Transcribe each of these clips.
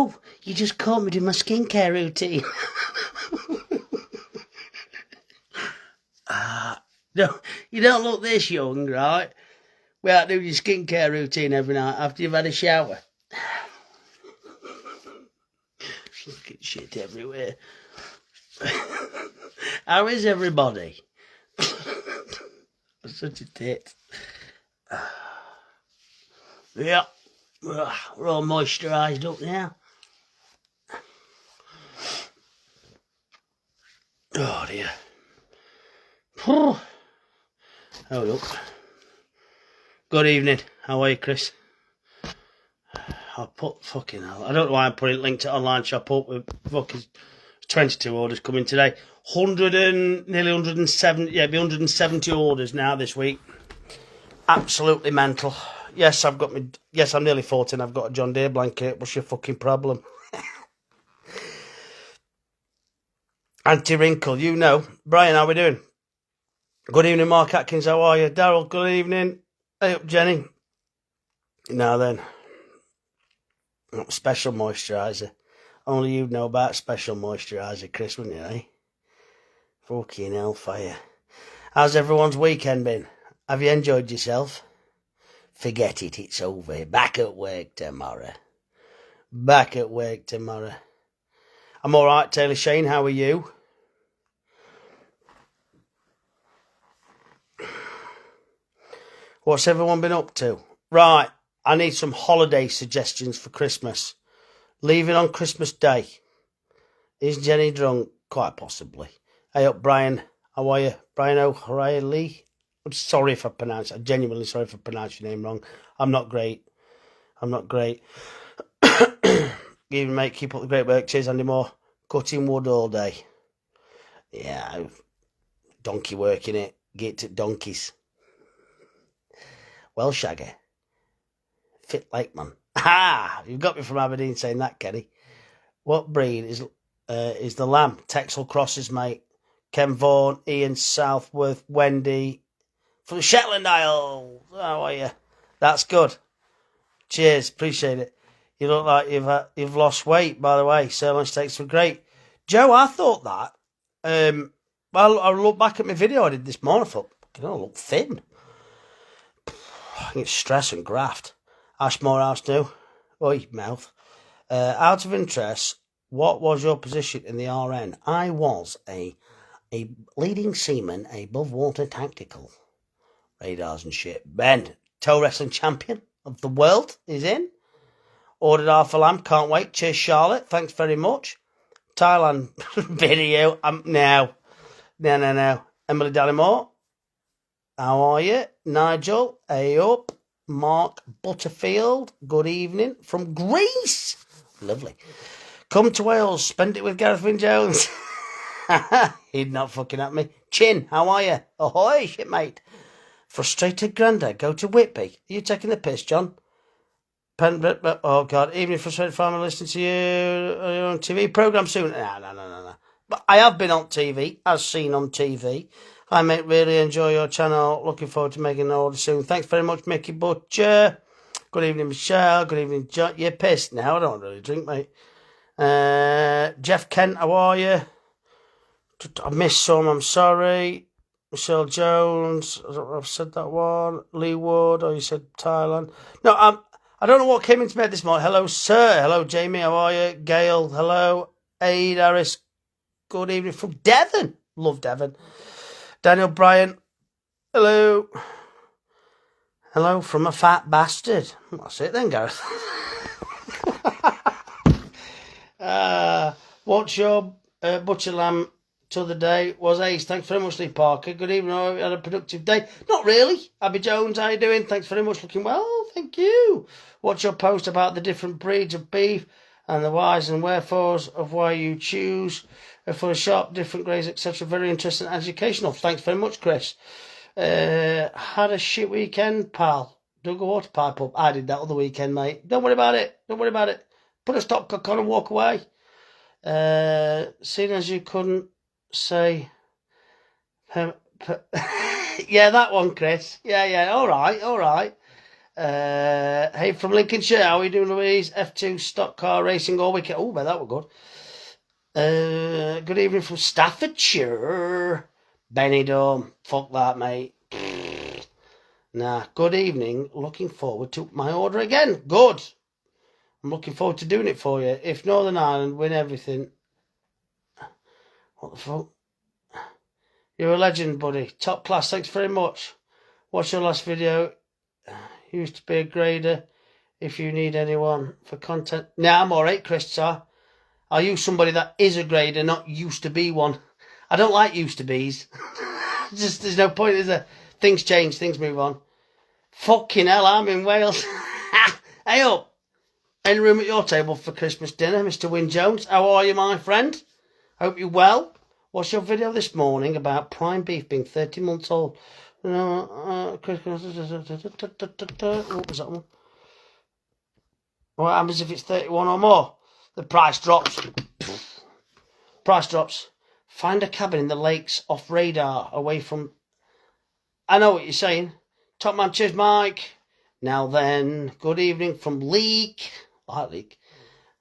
Oh, you just caught me doing my skincare routine. No, you don't look this young, right? Without doing your skincare routine every night after you've had a shower. Fucking shit everywhere. How is everybody? Such a tit. Yeah, we're all moisturised up now. Oh dear. Hold up. Good evening. How are you, Chris? I'll put fucking hell. I don't know why I'm putting link to online shop up with fucking 22 orders coming today. Nearly 170. Yeah, be 170 orders now this week. Absolutely mental. Yes, I'm nearly 14. I've got a John Deere blanket. What's your fucking problem? Anti-wrinkle, you know. Brian, how we doing? Good evening, Mark Atkins. How are you? Daryl, good evening. Hey up, Jenny. Now then. Special moisturiser. Only you'd know about special moisturiser, Chris, wouldn't you, eh? Fucking hellfire. How's everyone's weekend been? Have you enjoyed yourself? Forget it, it's over. Back at work tomorrow. I'm alright, Taylor Shane, how are you? What's everyone been up to? Right, I need some holiday suggestions for Christmas. Leaving on Christmas Day. Is Jenny drunk? Quite possibly. Hey up, Brian. How are you? Brian O'Reilly. I'm genuinely sorry if I pronounced your name wrong. I'm not great. Even mate, keep up the great work. Cheers, Andy Moore. Cutting wood all day. Yeah, donkey working it. Get to donkeys. Well, Shaggy. Fit like man. Ha! You've got me from Aberdeen saying that, Kenny. What breed is the lamb? Texel Crosses, mate. Ken Vaughan, Ian Southworth, Wendy. From the Shetland Isles. How are you? That's good. Cheers, appreciate it. You look like you've lost weight, by the way. Sirloin steaks were great. Joe, I thought that. Well, I look back at my video I did this morning. I thought, I look thin. I think it's stress and graft. Ash Morehouse new. Oi, mouth. Out of interest, what was your position in the RN? I was a leading seaman, above water tactical. Radars and shit. Ben, toe wrestling champion of the world, is in. Ordered half a lamb, can't wait. Cheers, Charlotte. Thanks very much. Thailand video. No. Emily Dallymore. How are you? Nigel, hey up. Mark Butterfield, good evening. From Greece. Lovely. Come to Wales, spend it with Gareth Wyn Jones. He'd not fucking at me. Chin, how are you? Ahoy, shipmate. Frustrated Granda, go to Whitby. Are you taking the piss, John? Oh, God. Even if frustrated farmer listening to you on TV programme soon. No. But I have been on TV, as seen on TV. Hi, mate. Really enjoy your channel. Looking forward to making an order soon. Thanks very much, Mickey Butcher. Good evening, Michelle. Good evening, John. You're pissed now. I don't really drink, mate. Jeff Kent, how are you? I missed some. I'm sorry. Michelle Jones. I've said that one. Lee Wood. Oh, you said Thailand. No, I don't know what came into bed this morning. Hello, sir. Hello, Jamie. How are you? Gail. Hello. Aid Harris. Good evening from Devon. Love Devon. Daniel Bryant. Hello. Hello from a fat bastard. That's it then, Gareth. What's your butcher lamb to the day was ace. Thanks very much, Lee Parker. Good evening. I had a productive day. Not really. Abby Jones, how you doing? Thanks very much. Looking well. Thank you. What's your post about the different breeds of beef and the whys and wherefores of why you choose for the shop, different grades, etc. Very interesting and educational. Thanks very much, Chris. Had a shit weekend, pal. Dug a water pipe up. I did that other weekend, mate. Don't worry about it. Put a stopcock on and walk away. Seeing as you couldn't say... yeah, that one, Chris. Yeah, all right. Hey, from Lincolnshire, how are you doing, Louise? F2 stock car racing all weekend. Oh, man, that was good. Good evening from Staffordshire. Benidorm. Fuck that, mate. Nah, good evening. Looking forward to my order again. Good. I'm looking forward to doing it for you. If Northern Ireland win everything... What the fuck? You're a legend, buddy. Top class. Thanks very much. Watch your last video. Used to be a grader. If you need anyone for content. Nah, I'm alright, Chris, sir. I'll use somebody that is a grader, not used to be one. I don't like used to be's. Just, there's no point, is there? Things change, things move on. Fucking hell, I'm in Wales. Hey up. Any room at your table for Christmas dinner, Mr. Wyn Jones? How are you, my friend? Hope you're well. What's your video this morning about prime beef being 30 months old? What was that one? What happens if it's 31 or more? The price drops. Price drops. Find a cabin in the lakes off radar, away from... I know what you're saying. Top man, cheers, Mike. Now then, good evening from Leek. I like Leek.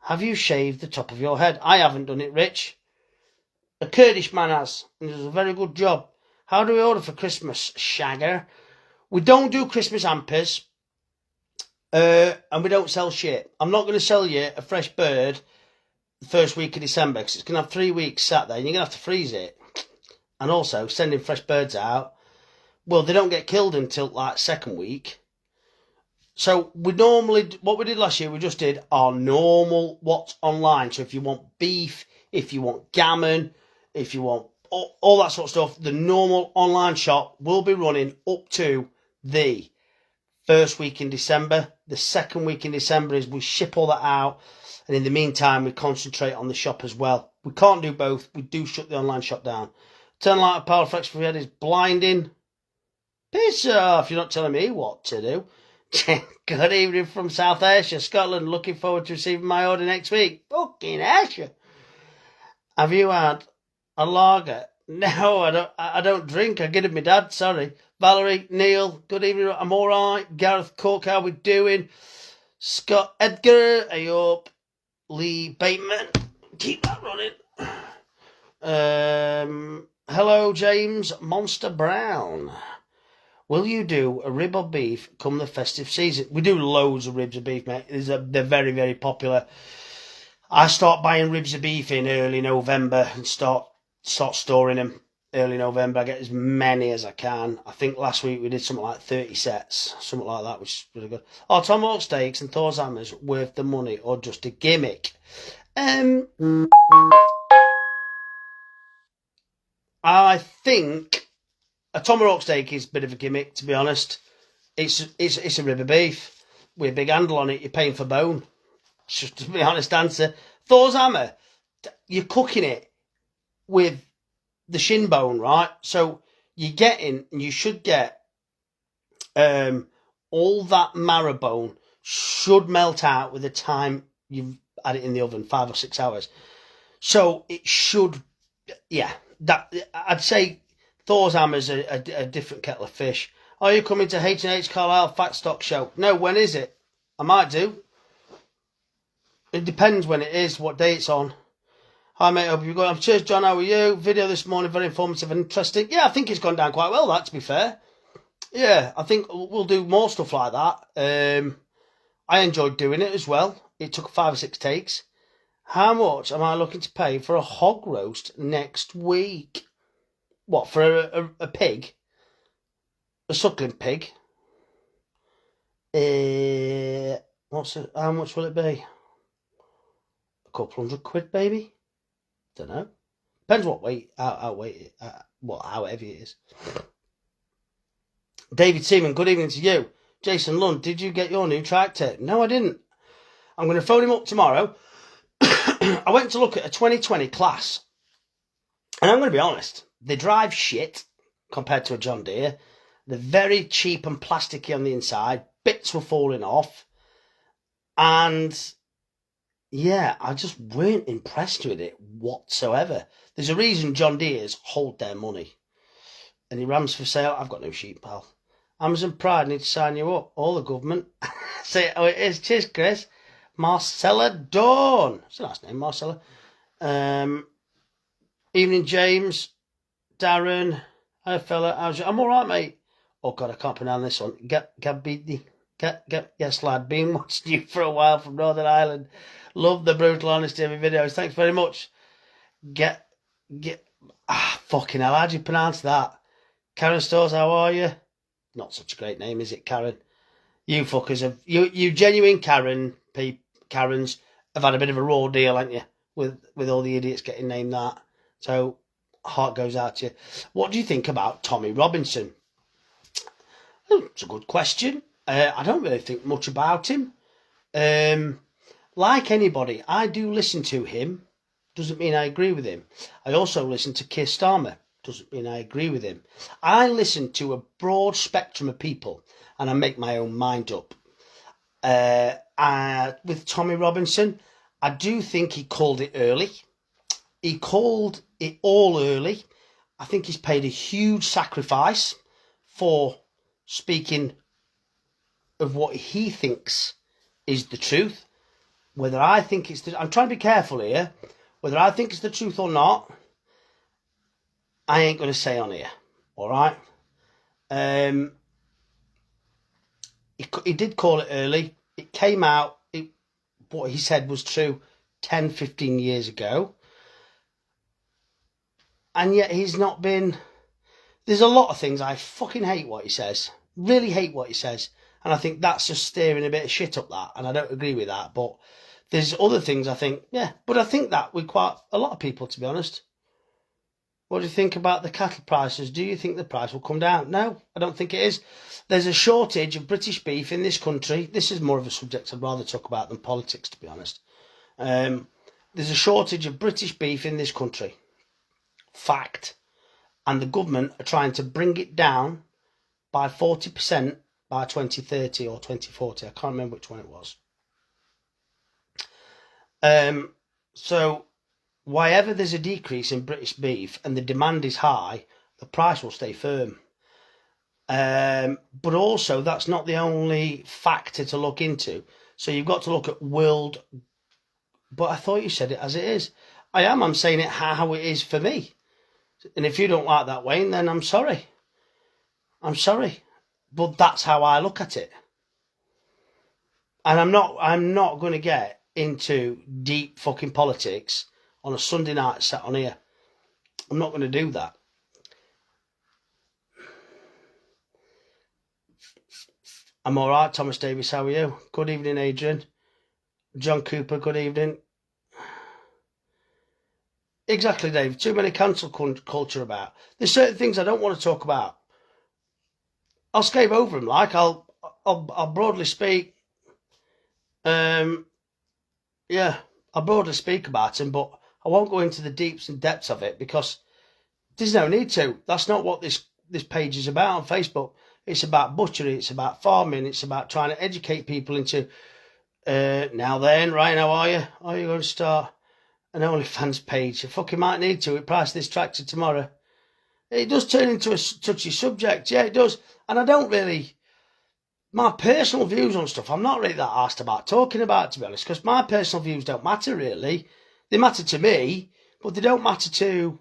Have you shaved the top of your head? I haven't done it, Rich. A Kurdish man has, and does a very good job. How do we order for Christmas, Shagger? We don't do Christmas hampers, and we don't sell shit. I'm not going to sell you a fresh bird the first week of December, because it's going to have 3 weeks sat there, and you're going to have to freeze it. And also, sending fresh birds out, well, they don't get killed until, like, second week. So, we normally, what we did last year, we just did our normal what's online. So, if you want beef, if you want gammon, if you want all that sort of stuff, the normal online shop will be running up to the first week in December. The second week in December is we ship all that out, and in the meantime we concentrate on the shop as well. We can't do both. We do shut the online shop down. Turn light of power flex for your head is blinding. Piss off, you're not telling me what to do. Good evening from South Ayrshire, Scotland. Looking forward to receiving my order next week. Fucking Ayrshire. Have you had a lager? No, I don't drink. I get it my dad, sorry. Valerie, Neil, good evening. I'm alright. Gareth Cook, how we doing? Scott Edgar, are you up? Lee Bateman, keep that running. Hello, James Monster Brown. Will you do a rib of beef come the festive season? We do loads of ribs of beef, mate. They're very, very popular. I start buying ribs of beef in early November and start storing them early November. I get as many as I can. I think last week we did something like 30 sets, something like that, which is really good. Are tomahawk steaks and Thor's hammers worth the money or just a gimmick? I think a tomahawk steak is a bit of a gimmick, to be honest. It's a rib of beef with a big handle on it. You're paying for bone. It's just to be honest answer. Thor's hammer, you're cooking it with the shin bone, right? So you're getting, and you should get, all that marrow bone should melt out with the time you've had it in the oven, 5 or 6 hours. So it should, yeah, that I'd say Thor's hammer's a different kettle of fish. Are you coming to H&H Carlisle Fat Stock Show? No, when is it? I might do. It depends when it is, what day it's on. Hi mate, hope you're good. Cheers John, how are you? Video this morning, very informative and interesting. Yeah, I think it's gone down quite well, that, to be fair. Yeah, I think we'll do more stuff like that. I enjoyed doing it as well. It took 5 or 6 takes. How much am I looking to pay for a hog roast next week? What, for a pig? A suckling pig? How much will it be? A couple £100, maybe? Don't know. Depends what weight, how heavy it is. David Seaman, good evening to you. Jason Lund, did you get your new tractor? No, I didn't. I'm going to phone him up tomorrow. I went to look at a 2020 class, and I'm going to be honest, they drive shit compared to a John Deere. They're very cheap and plasticky on the inside. Bits were falling off. And yeah, I just weren't impressed with it whatsoever. There's a reason John Deere's hold their money. Any rams for sale? I've got no sheep, pal. Amazon Pride need to sign you up. All the government. Say, oh, it is. Cheers, Chris. Marcella Dawn. It's a nice name, Marcella. Evening, James. Darren. Hi, fella. I'm all right, mate. Oh, God, I can't pronounce this one. Yes, lad. Been watching you for a while from Northern Ireland. Love the brutal honesty of your videos. Thanks very much. Fucking hell. How do you pronounce that? Karen Stores, how are you? Not such a great name, is it, Karen? You fuckers have... You genuine Karens have had a bit of a raw deal, haven't you? With all the idiots getting named that. So, heart goes out to you. What do you think about Tommy Robinson? Oh, it's a good question. I don't really think much about him. Like anybody, I do listen to him. Doesn't mean I agree with him. I also listen to Keir Starmer. Doesn't mean I agree with him. I listen to a broad spectrum of people and I make my own mind up. With Tommy Robinson, I do think he called it early. He called it all early. I think he's paid a huge sacrifice for speaking of what he thinks is the truth. Whether I think it's I'm trying to be careful here. Whether I think it's the truth or not, I ain't going to say on here. All right? He did call it early. It came out, what he said was true 10, 15 years ago. And yet he's not been... There's a lot of things I fucking hate what he says. Really hate what he says. And I think that's just stirring a bit of shit up that. And I don't agree with that. But there's other things I think, yeah. But I think that with quite a lot of people, to be honest. What do you think about the cattle prices? Do you think the price will come down? No, I don't think it is. There's a shortage of British beef in this country. This is more of a subject I'd rather talk about than politics, to be honest. There's a shortage of British beef in this country. Fact. And the government are trying to bring it down by 40% by 2030 or 2040. I can't remember which one it was. So... Wherever there's a decrease in British beef and the demand is high, the price will stay firm. But also, that's not the only factor to look into. So you've got to look at world... But I thought you said it as it is. I'm saying it how it is for me. And if you don't like that, Wayne, then I'm sorry. I'm sorry. But that's how I look at it. And I'm not going to get into deep fucking politics on a Sunday night sat on here. I'm not going to do that. I'm all right, Thomas Davis. How are you? Good evening, Adrian. John Cooper, good evening. Exactly, Dave. Too many cancel culture about. There's certain things I don't want to talk about. I'll skate over them. Like I'll broadly speak. Yeah, I'll broadly speak about them, but I won't go into the deeps and depths of it because there's no need to. That's not what this page is about on Facebook. It's about butchery. It's about farming. It's about trying to educate people into... now then, Ryan, how are you? Are you going to start an OnlyFans page? You fucking might need to. We price this tractor tomorrow. It does turn into a touchy subject. Yeah, it does. And I don't really... My personal views on stuff, I'm not really that asked about talking about, to be honest, because my personal views don't matter, really. They matter to me, but they don't matter to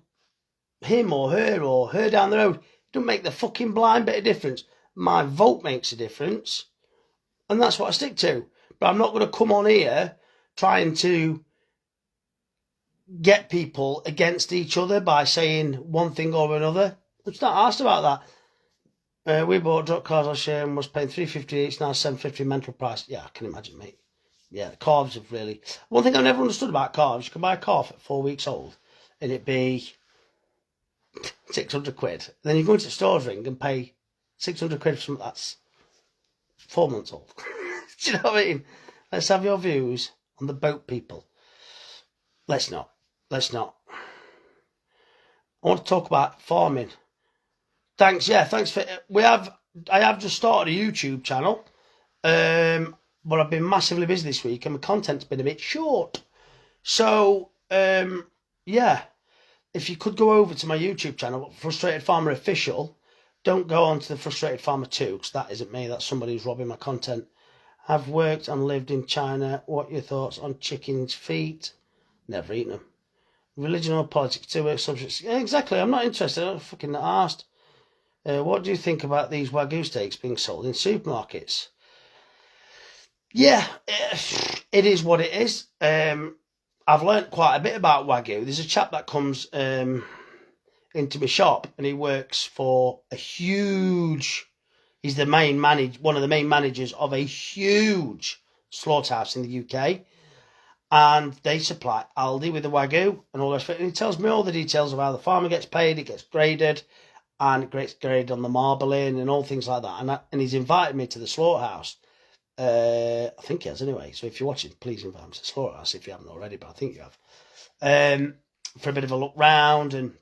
him or her down the road. It don't make the fucking blind bit of difference. My vote makes a difference, and that's what I stick to. But I'm not going to come on here trying to get people against each other by saying one thing or another. I'm just not asked about that. We bought drop cars last year and was paying $350 each, now $750 mental price. Yeah, I can imagine, mate. Yeah, the calves have really... One thing I've never understood about calves, you can buy a calf at 4 weeks old and it'd be 600 quid. Then you go into the stores ring and pay 600 quid for something that's 4 months old. Do you know what I mean? Let's have your views on the boat people. Let's not. I want to talk about farming. Thanks, yeah, thanks for... I have just started a YouTube channel. But I've been massively busy this week and my content's been a bit short. So, yeah, if you could go over to my YouTube channel, Frustrated Farmer Official, Don't go on to the Frustrated Farmer 2, because that isn't me. That's somebody who's robbing my content. I've worked and lived in China. What are your thoughts on chicken's feet? Never eaten them. Religion or politics, two work subjects. Yeah, exactly. I'm not interested. I'm fucking asked. What do you think about these Wagyu steaks being sold in supermarkets? Yeah, it is what it is. I've learnt quite a bit about Wagyu. There's a chap that comes into my shop, and he works for a huge... He's the one of the main managers of a huge slaughterhouse in the UK. And they supply Aldi with the Wagyu and all that. And he tells me all the details of how the farmer gets paid, it gets graded, and it gets graded on the marbling and all things like that. And he's invited me to the slaughterhouse. I think he has anyway. So if you're watching, please invite him to the slaughterhouse if you haven't already, but I think you have. For a bit of a look round and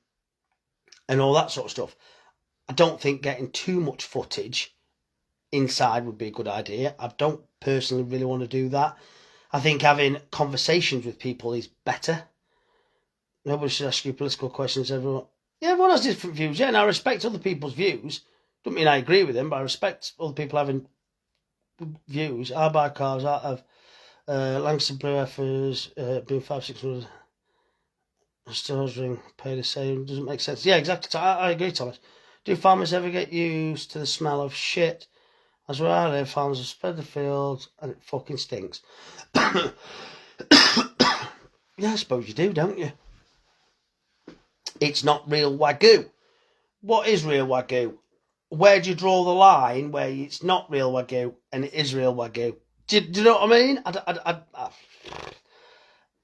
all that sort of stuff. I don't think getting too much footage inside would be a good idea. I don't personally really want to do that. I think having conversations with people is better. Nobody should ask you political questions. Everyone has different views. Yeah, and I respect other people's views. Don't mean I agree with them, but I respect other people having views. I buy cars out of Langston Blue Effers, being 5-600 stores ring, pay the same. Doesn't make sense. Yeah, exactly. I agree, Thomas. Do farmers ever get used to the smell of shit? As where I live, farmers have spread the fields and it fucking stinks. Yeah, I suppose you do, don't you? It's not real Wagyu. What is real Wagyu? Where do you draw the line where it's not real Wagyu and it is real Wagyu? Do you know what I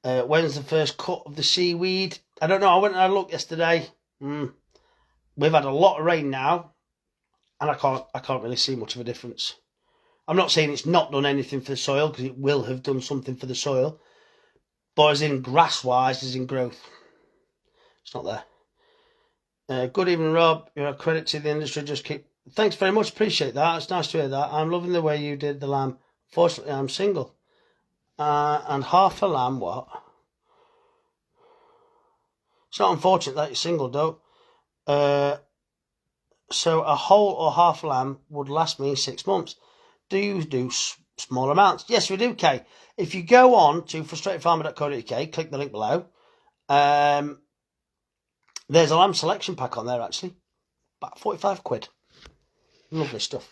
mean? When's the first cut of the seaweed? I don't know. I went and had a look yesterday. We've had a lot of rain now, and I can't really see much of a difference. I'm not saying it's not done anything for the soil, because it will have done something for the soil, but as in grass-wise, as in growth, it's not there. Good evening, Rob. You're a credit to the industry. Just keep... Thanks very much. Appreciate that. It's nice to hear that. I'm loving the way you did the lamb. Fortunately, I'm single. And half a lamb, what? It's not unfortunate that you're single, though. So a whole or half lamb would last me 6 months. Do you do small amounts? Yes, we do, Kay. If you go on to frustratedfarmer.co.uk, click the link below. There's a lamb selection pack on there, actually. About 45 quid. Lovely stuff.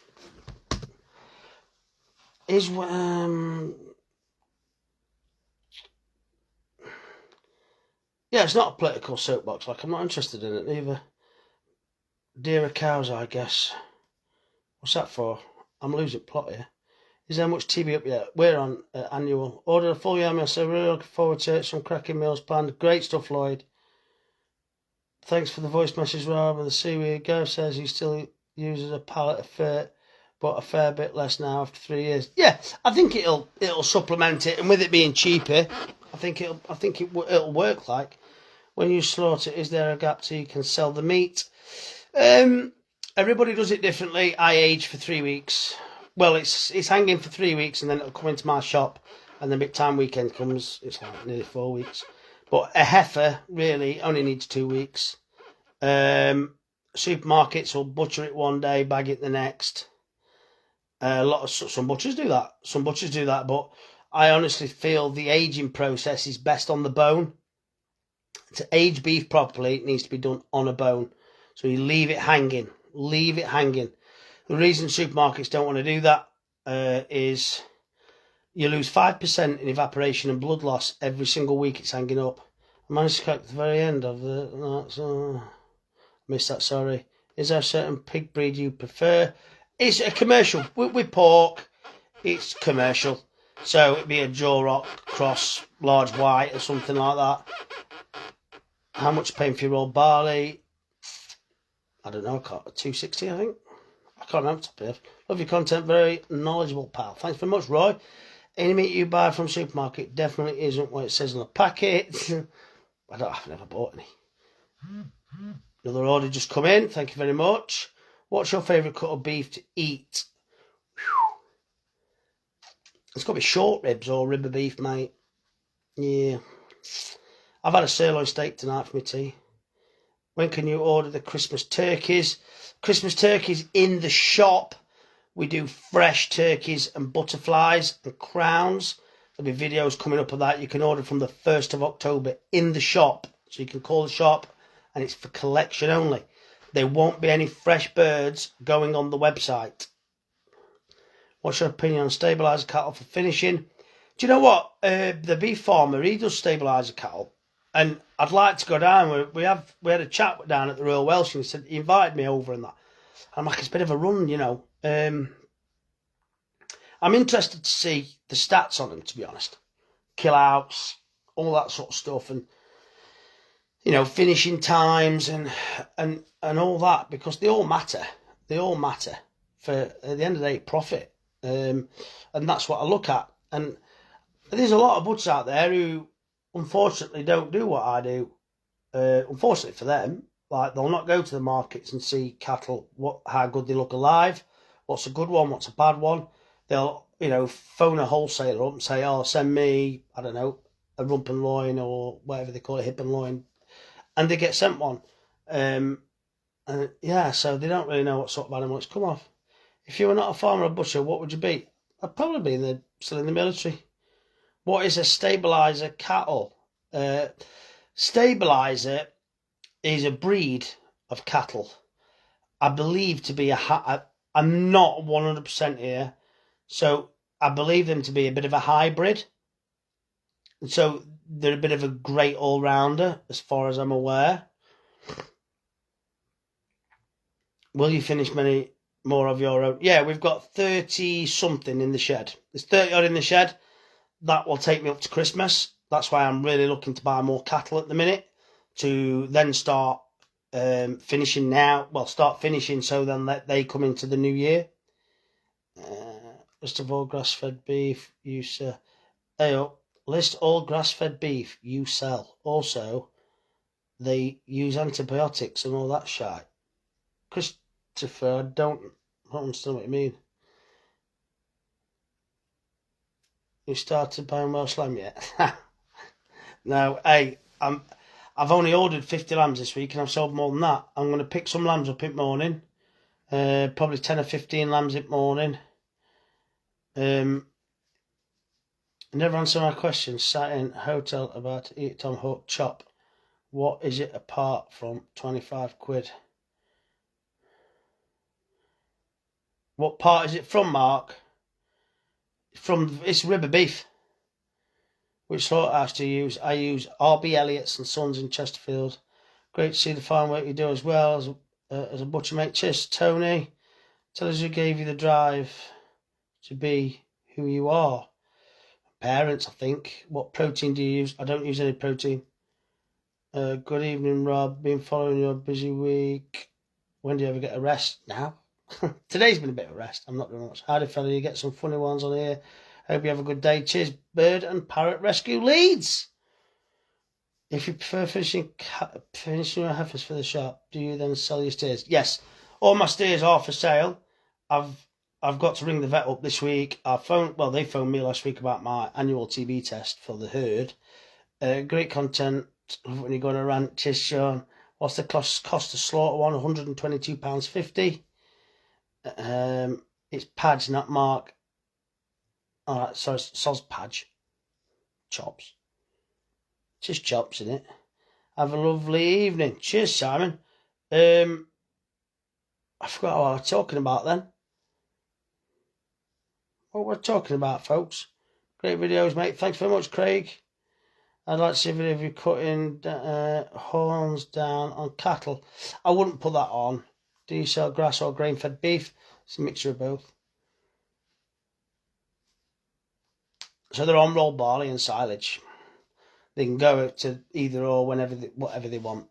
Yeah, it's not a political soapbox. Like, I'm not interested in it either. Dearer cows, I guess. What's that for? I'm losing plot here. Is there much TV up yet? We're on annual. Ordered a full yam meal, so really looking forward to it. Some cracking meals planned. Great stuff, Lloyd. Thanks for the voice message, Rob. And the seaweed. Gav says he still uses a pallet of fur, but a fair bit less now after 3 years. Yeah, I think it'll supplement it, and with it being cheaper, I think it'll work. Like when you slaughter, is there a gap so you can sell the meat? Everybody does it differently. I age for 3 weeks. Well, it's hanging for 3 weeks, and then it'll come into my shop, and then by the time weekend comes, it's like nearly 4 weeks. But a heifer really only needs 2 weeks. Supermarkets will butcher it one day, bag it the next. Some butchers do that. But I honestly feel the aging process is best on the bone. To age beef properly, it needs to be done on a bone. So you leave it hanging. The reason supermarkets don't want to do that is you lose 5% in evaporation and blood loss every single week it's hanging up. I managed to collect the very end of the... missed that, sorry. Is there a certain pig breed you prefer? It's a commercial. With pork, it's commercial. So it'd be a Jaw Rock cross, large white or something like that. How much paying for your old barley? I don't know, $2.60 I think. I can't remember top of. Love your content, very knowledgeable, pal. Thanks very much, Roy. Any meat you buy from supermarket definitely isn't what it says on the packet. I've never bought any. Another order just come in. Thank you very much. What's your favourite cut of beef to eat? It's got to be short ribs or rib of beef, mate. Yeah. I've had a sirloin steak tonight for my tea. When can you order the Christmas turkeys? Christmas turkeys in the shop. We do fresh turkeys and butterflies and crowns. There'll be videos coming up of that. You can order from the 1st of October in the shop. So you can call the shop and it's for collection only. There won't be any fresh birds going on the website. What's your opinion on stabiliser cattle for finishing? Do you know what? The beef farmer, he does stabiliser cattle. And I'd like to go down. We had a chat down at the Royal Welsh and he invited me over and that. I'm like, it's a bit of a run, you know. I'm interested to see the stats on them, to be honest. Kill outs, all that sort of stuff, and you know, finishing times and all that, because they all matter. They all matter for, at the end of the day, profit. And that's what I look at. And there's a lot of buds out there who unfortunately don't do what I do. Unfortunately for them, like they'll not go to the markets and see cattle, how good they look alive, what's a good one, what's a bad one. They'll, you know, phone a wholesaler up and say, oh, send me, I don't know, a rump and loin or whatever they call it, hip and loin. And they get sent one. And yeah, so they don't really know what sort of animal it's come off. If you were not a farmer or butcher, what would you be? I'd probably be still in the military. What is a stabiliser cattle? Stabiliser is a breed of cattle. I believe to be I'm not 100% here. So I believe them to be a bit of a hybrid. And so they're a bit of a great all-rounder, as far as I'm aware. Will you finish many more of your own? Yeah, we've got 30-something in the shed. There's 30 odd in the shed. That will take me up to Christmas. That's why I'm really looking to buy more cattle at the minute, to then start finishing now. Well, start finishing so then they come into the new year. List of all grass-fed beef you sell. List all grass-fed beef you sell. Also, they use antibiotics and all that shit. Christopher, I don't understand what you mean. You started buying Welsh lamb yet? No, hey, I've only ordered 50 lambs this week and I've sold more than that. I'm going to pick some lambs up in the morning. Probably 10 or 15 lambs in the morning. Never answer my question. Sat in a hotel about to eat Tom Hook chop. What is it apart from 25 quid? What part is it from, Mark? It's ribber beef. Which slaughterhouse do you use? I use R.B. Elliott's and Sons in Chesterfield. Great to see the fine work you do as well as a butcher mate. Cheers, Tony. Tell us who gave you the drive to be who you are. Parents, I think. What protein do you use? I don't use any protein. Good evening, Rob. Been following your busy week. When do you ever get a rest? Now. Today's been a bit of a rest. I'm not doing much. Howdy, fella. You get some funny ones on here. Hope you have a good day. Cheers, Bird and Parrot Rescue Leeds. If you prefer finishing your heifers for the shop, do you then sell your steers? Yes, all my steers are for sale. I've got to ring the vet up this week. They phoned me last week about my annual TB test for the herd. Great content when you're going to rant. Cheers, Sean. What's the cost to slaughter one? £122.50. It's Padge, not Mark. Alright, so it's Soz Padge. Chops. Just chops, isn't it? Have a lovely evening. Cheers, Simon. I forgot what I was talking about then. What we're talking about, folks. Great videos, mate. Thanks very much, Craig. I'd like to see a video of you cutting horns down on cattle. I wouldn't put that on. Do you sell grass or grain-fed beef? It's a mixture of both. So they're on rolled barley and silage. They can go to either or whatever they want.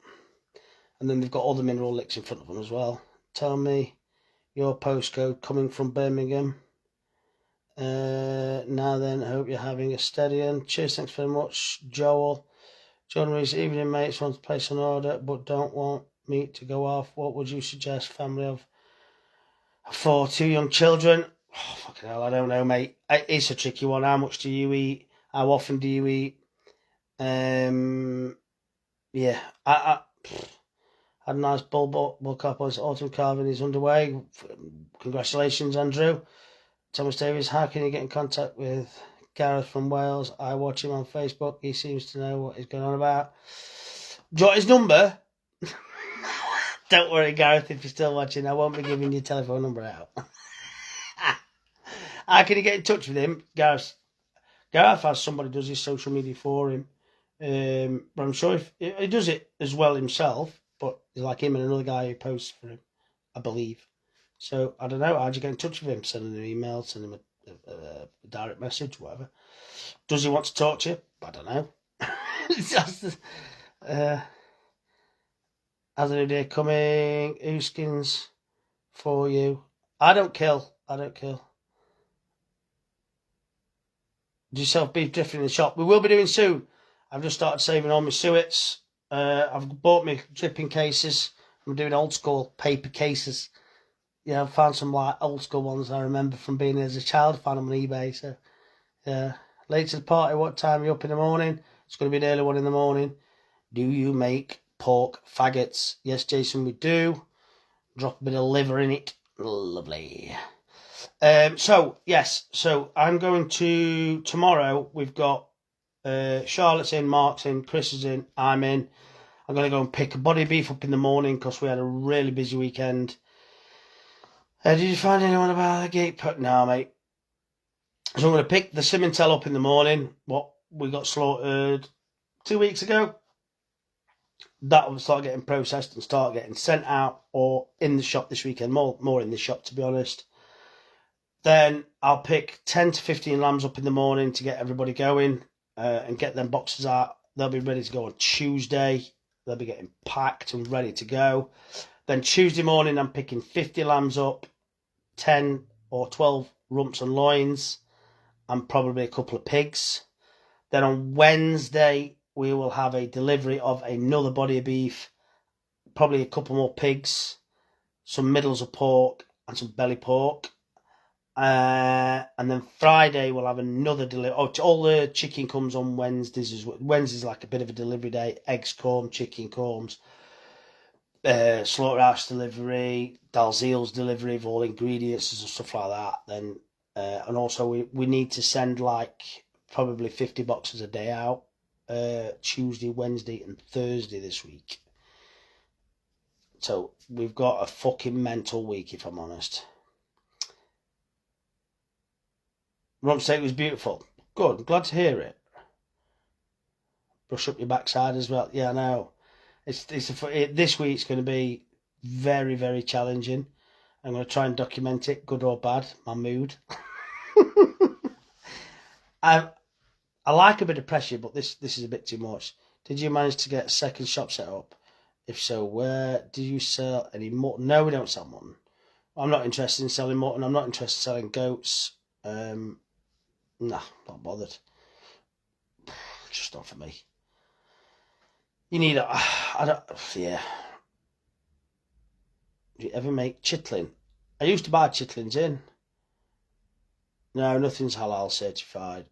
And then they've got all the mineral licks in front of them as well. Tell me your postcode coming from Birmingham. Now then, I hope you're having a steady one. Cheers, thanks very much, Joel. John Reese, evening mates, want to place an order but don't want meat to go off. What would you suggest? Family of 2 young children. Oh, fucking hell, I don't know, mate. It's a tricky one. How much do you eat? How often do you eat? Yeah, I Had a nice bull cap on his autumn carving. He's underway. Congratulations, Andrew. Thomas Davies, how can you get in contact with Gareth from Wales? I watch him on Facebook. He seems to know what he's going on about. Do you want his number? Don't worry, Gareth, if you're still watching, I won't be giving your telephone number out. How can you get in touch with him? Gareth has somebody who does his social media for him. But I'm sure if he does it as well himself, but it's like him and another guy who posts for him, I believe. So I don't know. How'd you get in touch with him? Send him an email, send him a direct message, whatever. Does he want to talk to you? I don't know. Has a new day coming? Who skins for you? I don't kill. Do yourself beef drifting in the shop. We will be doing soon. I've just started saving all my suets. I've bought me dripping cases. I'm doing old school paper cases. Yeah, I've found some like old school ones I remember from being as a child. Found them on eBay. So, yeah. Late to the party. What time are you up in the morning? It's going to be an early one in the morning. Do you make pork faggots? Yes, Jason, we do. Drop a bit of liver in it. Lovely. So I'm going to tomorrow. We've got Charlotte's in, Mark's in, Chris is in, I'm in. I'm going to go and pick a body of beef up in the morning because we had a really busy weekend. Did you find anyone about the gate put? No, mate. So I'm going to pick the Simmental up in the morning. What we got slaughtered 2 weeks ago. That will start getting processed and start getting sent out or in the shop this weekend. More in the shop, to be honest. Then I'll pick 10 to 15 lambs up in the morning to get everybody going and get them boxes out. They'll be ready to go on Tuesday. They'll be getting packed and ready to go. Then Tuesday morning, I'm picking 50 lambs up, 10 or 12 rumps and loins, and probably a couple of pigs. Then on Wednesday, we will have a delivery of another body of beef, probably a couple more pigs, some middles of pork, and some belly pork. And then Friday we'll have another delivery. All the chicken comes on Wednesdays. Wednesday's like a bit of a delivery day. Eggs come, chicken comes, slaughterhouse delivery, Dalziel's delivery of all ingredients and stuff like that. Then and also we need to send like probably 50 boxes a day out. Tuesday, Wednesday, and Thursday this week. So we've got a fucking mental week, if I'm honest. Rump steak was beautiful. Good, I'm glad to hear it. Brush up your backside as well. Yeah, I know. This week's going to be very, very challenging. I'm going to try and document it, good or bad, my mood. I like a bit of pressure, but this is a bit too much. Did you manage to get a second shop set up? If so, where do you sell any mutton? No, we don't sell mutton. I'm not interested in selling mutton. I'm not interested in selling goats. Nah, not bothered. Just not for me. You need yeah. Do you ever make chitlin? I used to buy chitlins in. No, nothing's halal certified.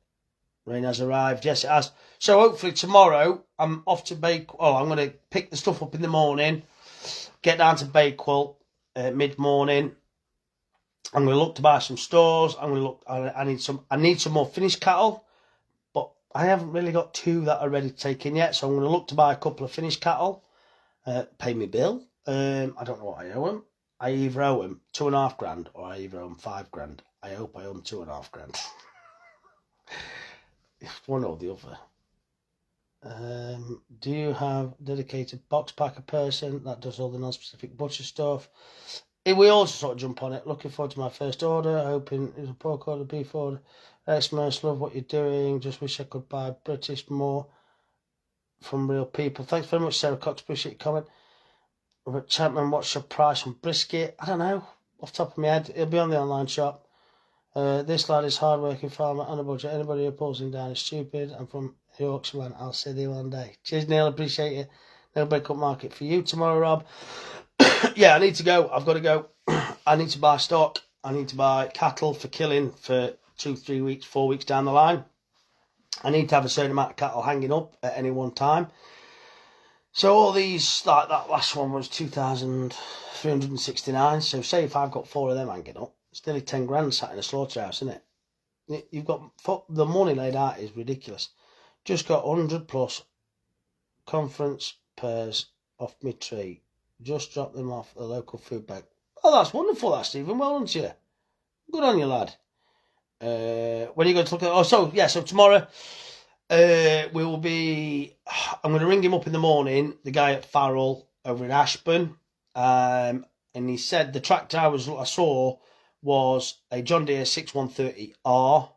Rain has arrived. Yes, it has. So hopefully tomorrow I'm off to Bakewell. I'm going to pick the stuff up in the morning, get down to Bakewell mid-morning. I'm going to look to buy some stores. I'm going to look. I need some more finished cattle, but I haven't really got two that are ready to take in yet. So I'm going to look to buy a couple of finished cattle. Pay me bill. I don't know what I owe them. I either owe them $2,500 or I either owe them $5,000. I hope I owe them $2,500. One or the other. Do you have dedicated box packer person that does all the non-specific butcher stuff? We also sort of jump on it. Looking forward to my first order. Hoping it's a pork order, beef order. Xmas, love what you're doing. Just wish I could buy British more from real people. Thanks very much, Sarah Cox. Appreciate your comment. Robert Chapman, what's your price on brisket? I don't know. Off the top of my head, it'll be on the online shop. This lad is hard-working farmer on a budget. Anybody who pulls him down is stupid. I'm from Yorkshire, man. I'll see you one day. Cheers, Neil. Appreciate you. No break-up market for you tomorrow, Rob. Yeah, I need to go. I've got to go. I need to buy stock. I need to buy cattle for killing for 2, 3 weeks, 4 weeks down the line. I need to have a certain amount of cattle hanging up at any one time. So all these, like that last one was 2,369. So say if I've got 4 of them hanging up, it's nearly 10 grand sat in a slaughterhouse, isn't it? You've got the money laid out is ridiculous. Just got 100 plus conference pairs off my tree. Just dropped them off at the local food bank. Oh, that's wonderful, that, Stephen. Well done to you. Good on you, lad. When are you going to look at? So tomorrow we will be. I'm going to ring him up in the morning. The guy at Farrell over in Ashburn, and he said the tractor I saw was a John Deere 6130R,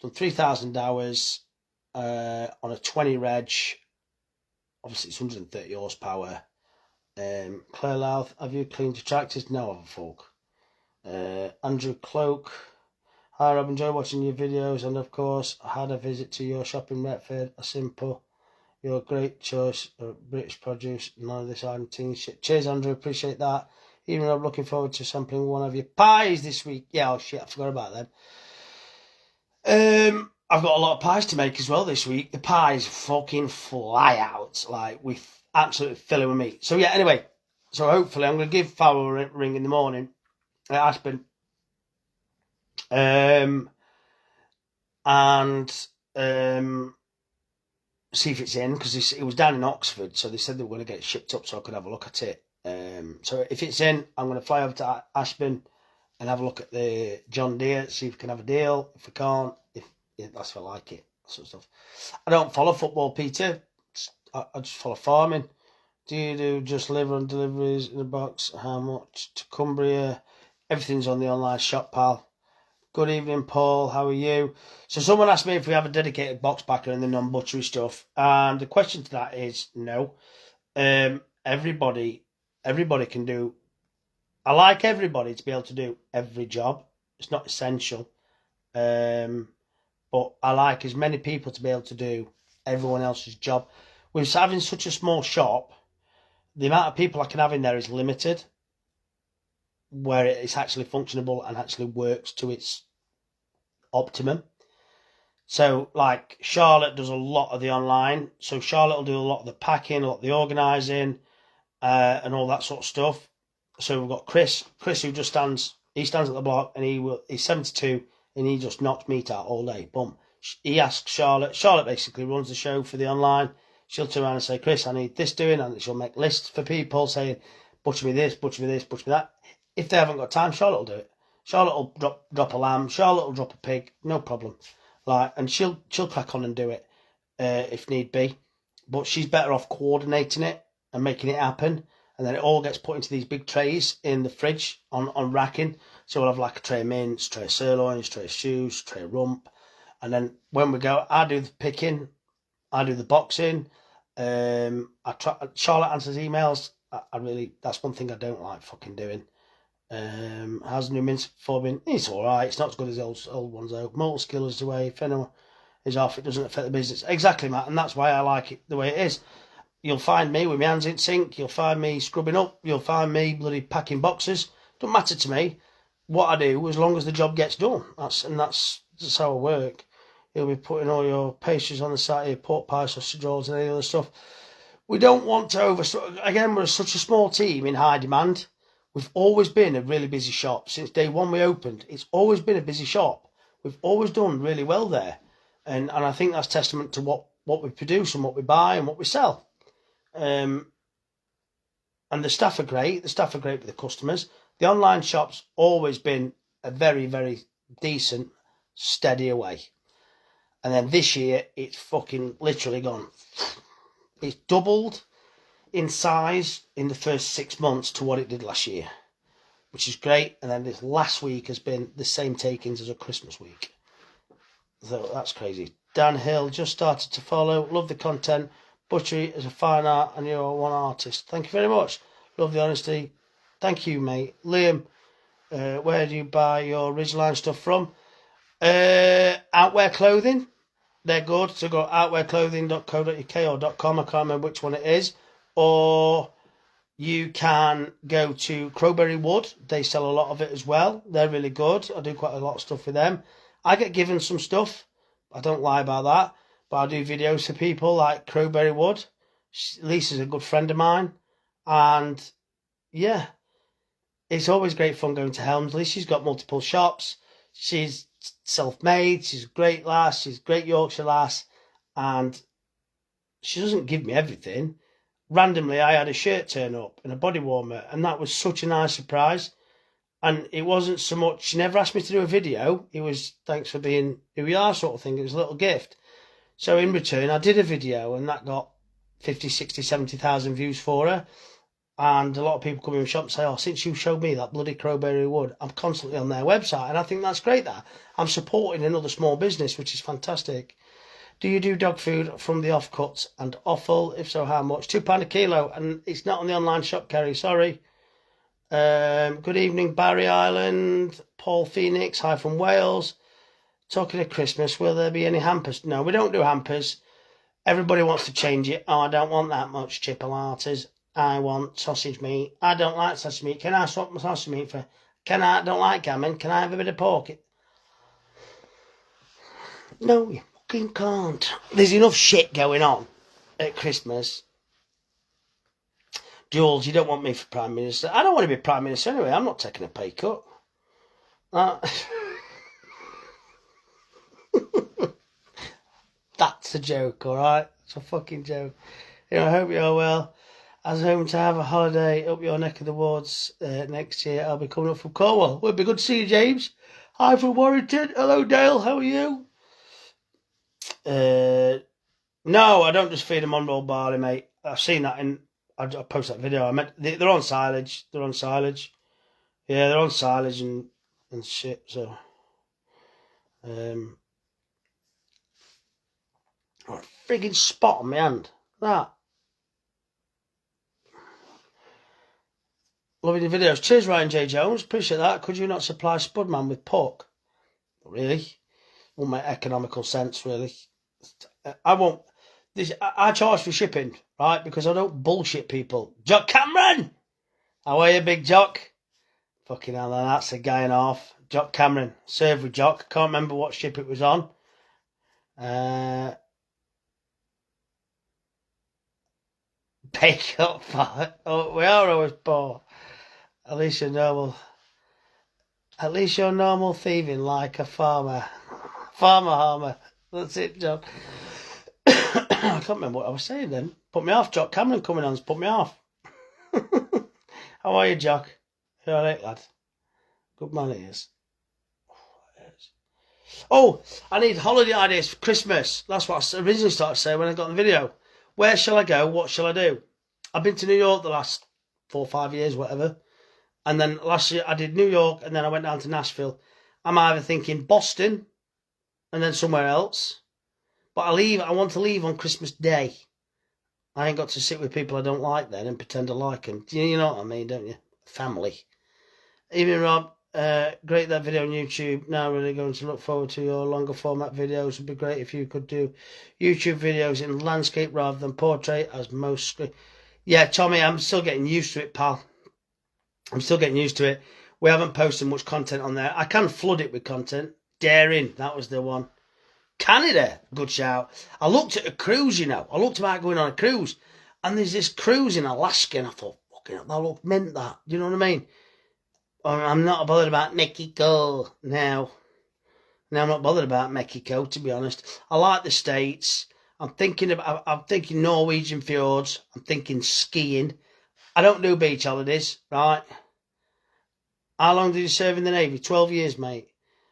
done 3,000 hours on a 20 reg. Obviously, it's 130 horsepower. Claire Louth, have you cleaned your tractors? No, I've folk. Andrew Cloak. Hi Rob, enjoy watching your videos, and of course I had a visit to your shop in Retford. A simple, you're a great choice of British produce, none of this Argentine shit. Cheers Andrew, appreciate that. Even Rob, looking forward to sampling one of your pies this week. Yeah, oh shit, I forgot about them. I've got a lot of pies to make as well this week. The pies fucking fly out, like with absolutely filling with meat. So yeah, anyway, so hopefully I'm going to give Farrell a ring in the morning at Aspen. And see if it's in, because it was down in Oxford, so they said they were going to get it shipped up so I could have a look at it. So if it's in, I'm going to fly over to Ashburn and have a look at the John Deere, see if we can have a deal. If we can't, that's if I like it, that sort of stuff. I don't follow football, Peter. I just follow farming. Do you do just liver and deliveries in a box? How much to Cumbria? Everything's on the online shop, pal. Good evening, Paul. How are you? So someone asked me if we have a dedicated box packer in the non-butchery stuff. And the question to that is no. Everybody can do. I like everybody to be able to do every job. It's not essential. But I like as many people to be able to do everyone else's job. With having such a small shop, the amount of people I can have in there is limited, where it's actually functionable and actually works to its optimum. So like Charlotte does a lot of the online, so Charlotte will do a lot of the packing, a lot of the organising, and all that sort of stuff. So we've got Chris who just stands at the block, and he's 72 and he just knocks meat out all day. Boom. He asks Charlotte basically runs the show for the online. She'll turn around and say, Chris, I need this doing, and she'll make lists for people saying, butcher me this, butcher me this, butcher me that. If they haven't got time, Charlotte will do it. Charlotte will drop a lamb. Charlotte will drop a pig. No problem. And she'll crack on and do it if need be. But she's better off coordinating it and making it happen. And then it all gets put into these big trays in the fridge on racking. So we'll have like a tray of mince, tray of sirloins, tray of stews, tray of rump. And then when we go, I do the picking, I do the boxing. Charlotte answers emails. That's one thing I don't like fucking doing. How's the new mince for been? It's alright. It's not as good as the old ones though. Multi skill is the way. If anyone is off, it doesn't affect the business. Exactly, Matt, and that's why I like it the way it is. You'll find me with my hands in sink. You'll find me scrubbing up. You'll find me bloody packing boxes. Don't matter to me what I do as long as the job gets done. That's how I work. You'll be putting all your pastries on the side, your pork pie, sausage rolls, and any other stuff. We don't want to again, we're such a small team in high demand. We've always been a really busy shop. Since day one we opened, it's always been a busy shop. We've always done really well there. And I think that's testament to what we produce and what we buy and what we sell. And the staff are great. The staff are great with the customers. The online shop's always been a very, very decent, steady away. And then this year, it's fucking literally gone. It's doubled in size in the first 6 months to what it did last year, which is great. And then this last week has been the same takings as a Christmas week. So that's crazy. Dan Hill just started to follow. Love the content. Butchery is a fine art and you're one artist. Thank you very much. Love the honesty. Thank you, mate. Liam, where do you buy your Ridgeline stuff from? Outwear Clothing. They're good. So go outwearclothing.co.uk or .com. I can't remember which one it is. Or you can go to Crowberry Wood. They sell a lot of it as well. They're really good. I do quite a lot of stuff with them. I get given some stuff. I don't lie about that. But I do videos for people like Crowberry Wood. Lisa's a good friend of mine, and yeah, it's always great fun going to Helmsley. She's got multiple shops. She's self-made. She's a great lass. She's a great Yorkshire lass, and she doesn't give me everything. Randomly, I had a shirt turn up and a body warmer, and that was such a nice surprise. And it wasn't so much, she never asked me to do a video. It was thanks for being who you are sort of thing. It was a little gift. So in return, I did a video, and that got 50, 60, 70,000 views for her. And a lot of people come in the shop and say, oh, since you showed me that bloody Crowberry Wood, I'm constantly on their website. And I think that's great that I'm supporting another small business, which is fantastic. Do you do dog food from the offcuts and offal? If so, how much? £2 a kilo. And it's not on the online shop, Kerry, sorry. Good evening, Barry Island. Paul Phoenix, hi from Wales. Talking of Christmas, will there be any hampers? No, we don't do hampers. Everybody wants to change it. Oh, I don't want that much chipolatas. I want sausage meat. I don't like sausage meat. Can I swap my sausage meat for... don't like gammon. Can I have a bit of pork? No, you fucking can't. There's enough shit going on at Christmas. Jules, you don't want me for Prime Minister. I don't want to be Prime Minister anyway. I'm not taking a pay cut. That's a joke, alright? It's a fucking joke. I hope you're well. I was hoping to have a holiday up your neck of the woods next year. I'll be coming up from Cornwall. Would be good to see you, James. Hi from Warrington. Hello, Dale. How are you? No, I don't just feed them on rolled barley, mate. I've seen that in... I posted that video. They're on silage. They're on silage. Yeah, they're on silage and shit. So, oh, a frigging spot on my hand. That. Loving your videos. Cheers, Ryan J. Jones. Appreciate that. Could you not supply Spudman with pork? Really? Won't make economical sense, really. I won't. I charge for shipping, right? Because I don't bullshit people. Jock Cameron! How are you, big Jock? Fucking hell, that's a guy and a half. Jock Cameron. Served with Jock. Can't remember what ship it was on. Pick up. Oh, we are always poor. At least you're normal thieving like a farmer. Farmer harmer. That's it, John. I can't remember what I was saying then. Put me off, Jock Cameron coming on's put me off. How are you, Jock? You alright, lad? Good man it is. Oh, I need holiday ideas for Christmas. That's what I originally started saying when I got the video. Where shall I go? What shall I do? I've been to New York the last 4 or 5 years, whatever. And then last year I did New York, and then I went down to Nashville. I'm either thinking Boston and then somewhere else. But I want to leave on Christmas Day. I ain't got to sit with people I don't like then and pretend I like them. You know what I mean, don't you? Family. Even Rob, great that video on YouTube. Now really going to look forward to your longer format videos. It would be great if you could do YouTube videos in landscape rather than portrait as most. Yeah, Tommy, I'm still getting used to it, pal. I'm still getting used to it. We haven't posted much content on there. I can flood it with content. Daring, that was the one. Canada, good shout. I looked at a cruise, I looked about going on a cruise, and there's this cruise in Alaska, and I thought, fucking hell, that looked mint, that. You know what I mean? I'm not bothered about Mexico now. Now I'm not bothered about Mexico, to be honest. I like the States. I'm thinking Norwegian fjords. I'm thinking skiing. I don't do beach holidays, right? How long did you serve in the Navy? 12 years, mate.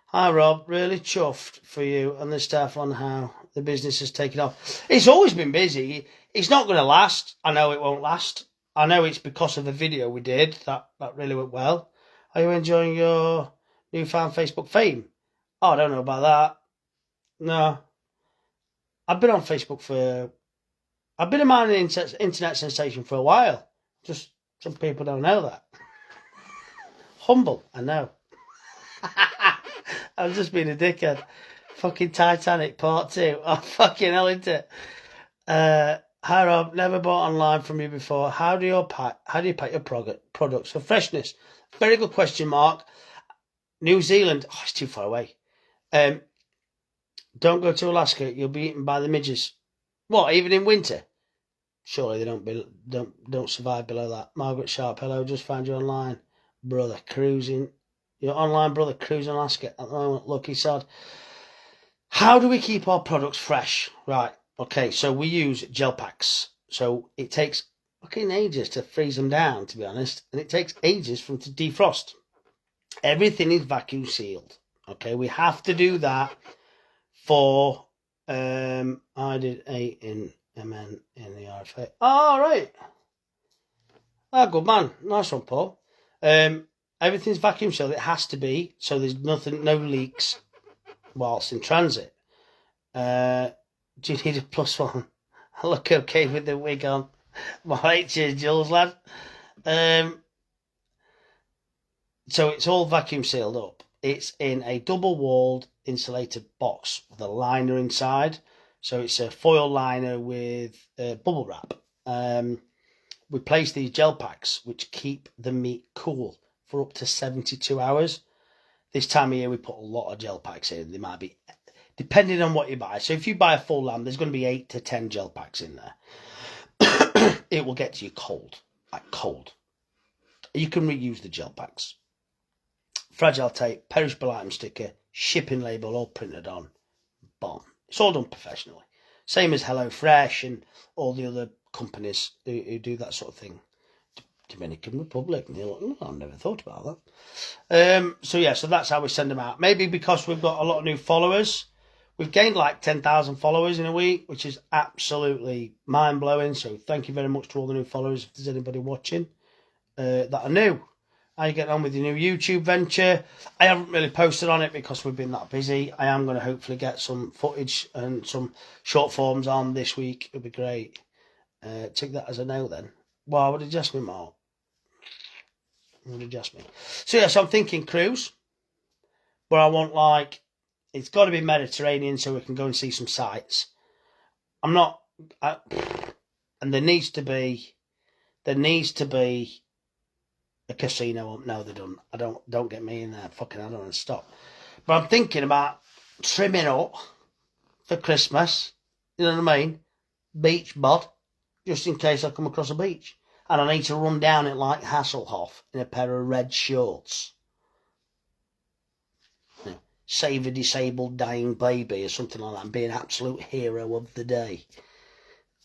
Hi, Rob. Really chuffed for you and the staff on how the business has taken off. It's always been busy. It's not going to last. I know it won't last. I know it's because of the video we did. That really went well. Are you enjoying your newfound Facebook fame? Oh, I don't know about that. No. I've been on Facebook I've been a minor internet sensation for a while. Just some people don't know that. Humble, I know. I've just been a dickhead. Fucking Titanic Part 2. Oh, fucking hell, isn't it? Hi, Rob. Never bought online from you before. How do you pack your products for freshness? Very good question, Mark. New Zealand. Oh, it's too far away. Don't go to Alaska. You'll be eaten by the midges. What, even in winter? Surely they don't survive below that. Margaret Sharp, hello, just found you online. Brother cruising. Your online brother cruising Alaska at the moment. Lucky sod. How do we keep our products fresh? Right. Okay, so we use gel packs. So it takes fucking ages to freeze them down, to be honest. And it takes ages for them to defrost. Everything is vacuum sealed. Okay, we have to do that for I did 8 in MN in the RFA. Oh, right. Oh, good man. Nice one, Paul. Everything's vacuum sealed. It has to be, so there's no leaks whilst in transit. Do you need a +1? I look okay with the wig on. My H Jules, lad. So it's all vacuum sealed up. It's in a double-walled insulated box with a liner inside. So it's a foil liner with bubble wrap. We place these gel packs, which keep the meat cool for up to 72 hours. This time of year, we put a lot of gel packs in. They might be, depending on what you buy. So if you buy a full lamb, there's going to be 8 to 10 gel packs in there. It will get to you cold, like cold. You can reuse the gel packs. Fragile tape, perishable item sticker, shipping label all printed on. Bomb. It's all done professionally. Same as HelloFresh and all the other companies who do that sort of thing. Dominican Republic. I've never thought about that. So that's how we send them out. Maybe because we've got a lot of new followers. We've gained like 10,000 followers in a week, which is absolutely mind-blowing. So thank you very much to all the new followers. If there's anybody watching that are new. How you getting on with your new YouTube venture? I haven't really posted on it because we've been that busy. I am going to hopefully get some footage and some short forms on this week. It'll be great. Take that as a no then. Well, I would adjust me, Mark. So I'm thinking cruise. But I want it's got to be Mediterranean so we can go and see some sights. And there needs to be a casino. No, they don't. Don't get me in there. Fucking, I don't want to stop. But I'm thinking about trimming up for Christmas. You know what I mean? Beach bod, just in case I come across a beach. And I need to run down it like Hasselhoff in a pair of red shorts. Save a disabled dying baby or something like that and be an absolute hero of the day.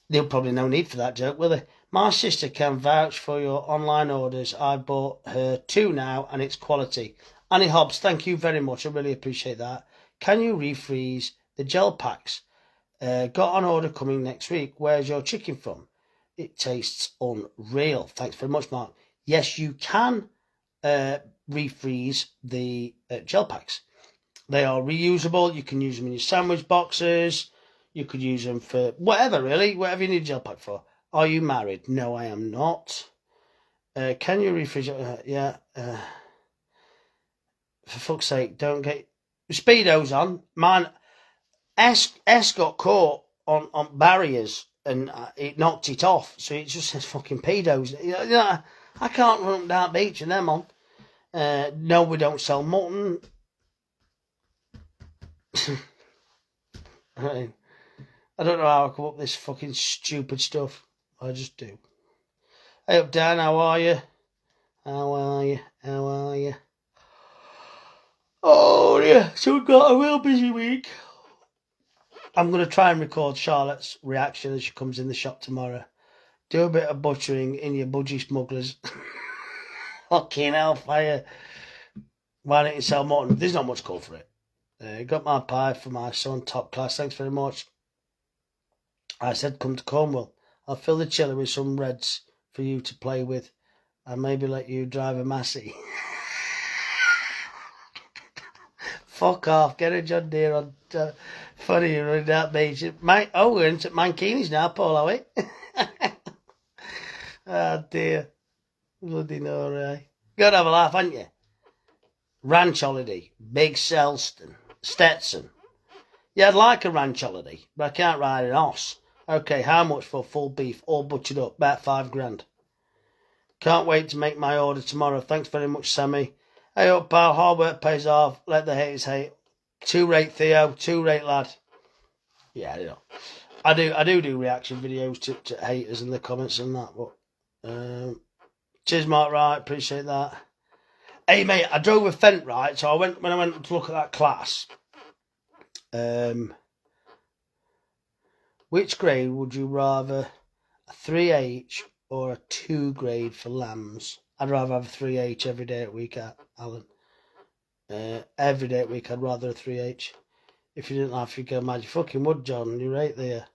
There'll probably no need for that joke, will there? My sister can vouch for your online orders. I bought her 2 now and it's quality. Annie Hobbs, thank you very much. I really appreciate that. Can you refreeze the gel packs? Got an order coming next week. Where's your chicken from? It tastes unreal. Thanks very much, Mark. Yes, you can refreeze the gel packs. They are reusable. You can use them in your sandwich boxes. You could use them for whatever, really. Whatever you need a gel pack for. Are you married? No, I am not. Can you refreeze? Yeah. For fuck's sake, don't get Speedos on. Man, S got caught on barriers and it knocked it off. So it just says fucking pedos. I can't run up down beach and them on. No, we don't sell mutton. I don't know how I come up with this fucking stupid stuff. I just do. Hey up, Dan, how are you? How are you? Oh yeah, so we've got a real busy week. I'm going to try and record Charlotte's reaction as she comes in the shop tomorrow. Do a bit of butchering in your budgie smugglers. Fucking hellfire. Why don't you sell mutton? There's not much call for it. Got my pie for my son, top class. Thanks very much. I said come to Cornwall. I'll fill the chiller with some reds for you to play with and maybe let you drive a Massey. Fuck off. Get a John Deere on funny you running that beach. We're into Mankinis now, Paul, are we? Oh dear. Bloody no, right. You gotta have a laugh, haven't you? Ranch holiday. Big Stetson. Yeah, I'd like a ranch holiday, but I can't ride an horse. Okay, how much for full beef, all butchered up? About $5,000. Can't wait to make my order tomorrow. Thanks very much, Sammy. Hey up, pal. Hard work pays off. Let the haters hate. 2 rate, Theo. 2 rate, lad. Yeah, I know. I do reaction videos to haters in the comments and that. But cheers, Mark. Right, appreciate that. Hey, mate, I drove with Fent, right? So when I went to look at that class. Which grade would you rather, a 3H or a 2 grade for lambs? I'd rather have a 3H every day at week, Alan. Every day at week, I'd rather a 3H. If you didn't laugh, you'd go mad. You fucking would, John. You're right there.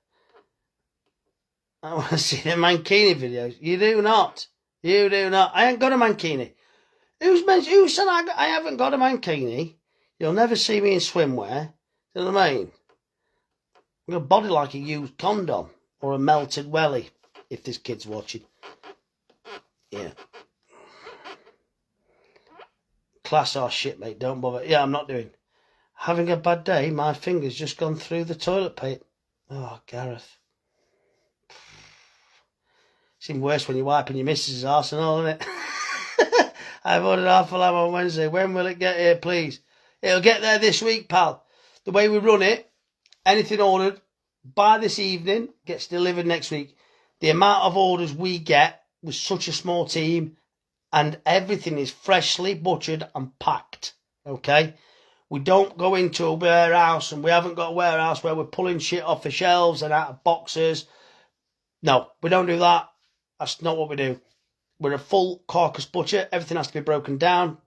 I want to see the Mankini videos. You do not. You do not. I ain't got a Mankini. Who said I haven't got a Mankini? You'll never see me in swimwear. You know what I mean? I've got a body like a used condom or a melted welly, if this kid's watching. Yeah. Class or shit, mate. Don't bother. Yeah, I'm not doing. Having a bad day, my finger's just gone through the toilet paper. Oh, Gareth. It's even worse when you're wiping your missus' arse and all, isn't it? I've ordered half a lamb on Wednesday. When will it get here, please? It'll get there this week, pal. The way we run it, anything ordered by this evening gets delivered next week. The amount of orders we get with such a small team, and everything is freshly butchered and packed. Okay? We don't go into a warehouse, and we haven't got a warehouse where we're pulling shit off the shelves and out of boxes. No, we don't do that. That's not what we do. We're a full carcass butcher. Everything has to be broken down.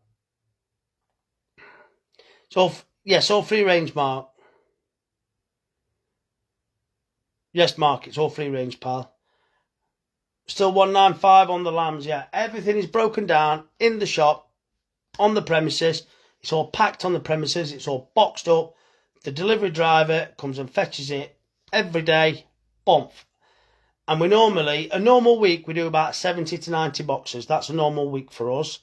So, yes, all free range, Mark. Yes, Mark, it's all free range, pal. Still 195 on the lambs, yeah. Everything is broken down in the shop, on the premises. It's all packed on the premises. It's all boxed up. The delivery driver comes and fetches it every day. Boom. And we normally, a normal week, we do about 70 to 90 boxes. That's a normal week for us.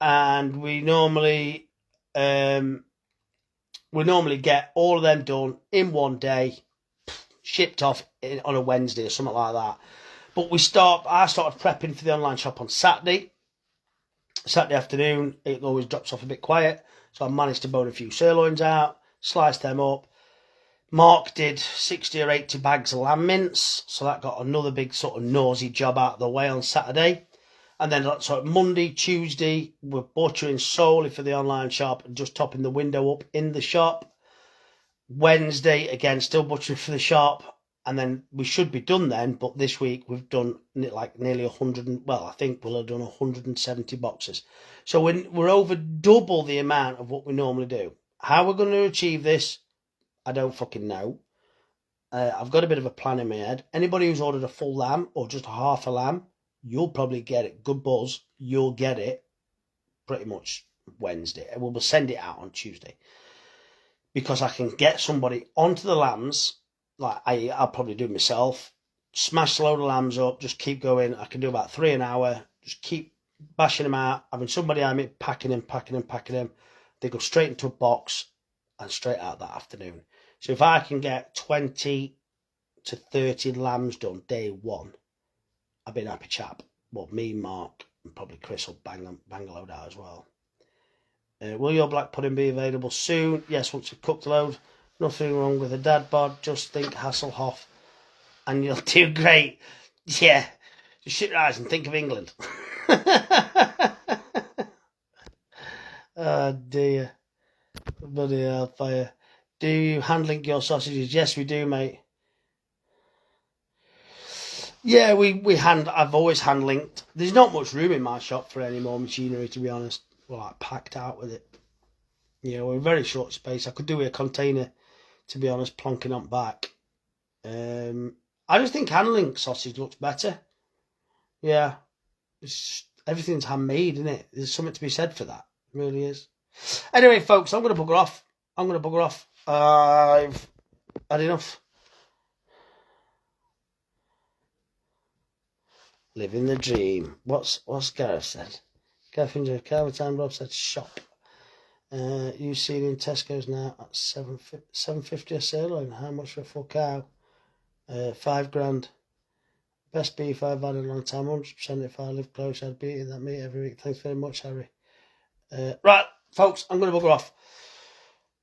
And we normally get all of them done in one day, shipped off on a Wednesday or something like that. But I started prepping for the online shop on Saturday afternoon. It always drops off a bit quiet. So I managed to bone a few sirloins out, slice them up. Mark did 60 or 80 bags of lamb mince. So that got another big sort of nosy job out of the way on Saturday. And then sort of Monday, Tuesday, we're butchering solely for the online shop and just topping the window up in the shop. Wednesday, again, still butchering for the shop. And then we should be done then. But this week we've done like nearly 100. I think we'll have done 170 boxes. So we're over double the amount of what we normally do. How we're going to achieve this, I don't fucking know. I've got a bit of a plan in my head. Anybody who's ordered a full lamb or just a half a lamb, you'll probably get it. Good buzz. You'll get it pretty much Wednesday. We'll send it out on Tuesday. Because I can get somebody onto the lambs, like I'll probably do it myself, smash a load of lambs up, just keep going. I can do about 3 an hour, just keep bashing them out, having somebody on me, packing them. They go straight into a box and straight out that afternoon. So if I can get 20 to 30 lambs done day one, I've been a happy chap. Well, me, Mark, and probably Chris will bang a load out as well. Will your black pudding be available soon? Yes, once you've cooked a load. Nothing wrong with a dad bod. Just think Hasselhoff and you'll do great. Yeah, just shut your eyes and think of England. Oh dear. Bloody hellfire. Do you hand link your sausages? Yes, we do, mate. Yeah, I've always hand linked. There's not much room in my shop for any more machinery, to be honest. We're like packed out with it. We're very short space. I could do with a container, to be honest, plonking on back. I just think hand link sausage looks better. Yeah. Everything's handmade, isn't it? There's something to be said for that. It really is. Anyway, folks, I'm going to bugger off. I've had enough. Living the dream. What's Gareth said? Gareth enjoyed Carver Time. Rob said shop. You see it in Tesco's now at $7.50 a sirloin. How much for a full cow? $5,000. Best beef I've had in a long time. 100% if I live close, I'd be eating that meat every week. Thanks very much, Harry. Right, folks, I'm going to bugger off.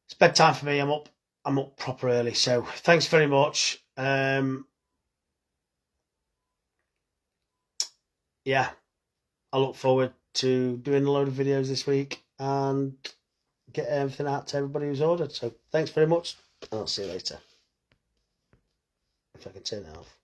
It's bedtime for me. I'm up. I'm up proper early. So thanks very much. Yeah, I look forward to doing a load of videos this week and get everything out to everybody who's ordered. So thanks very much, and I'll see you later. If I can turn it off.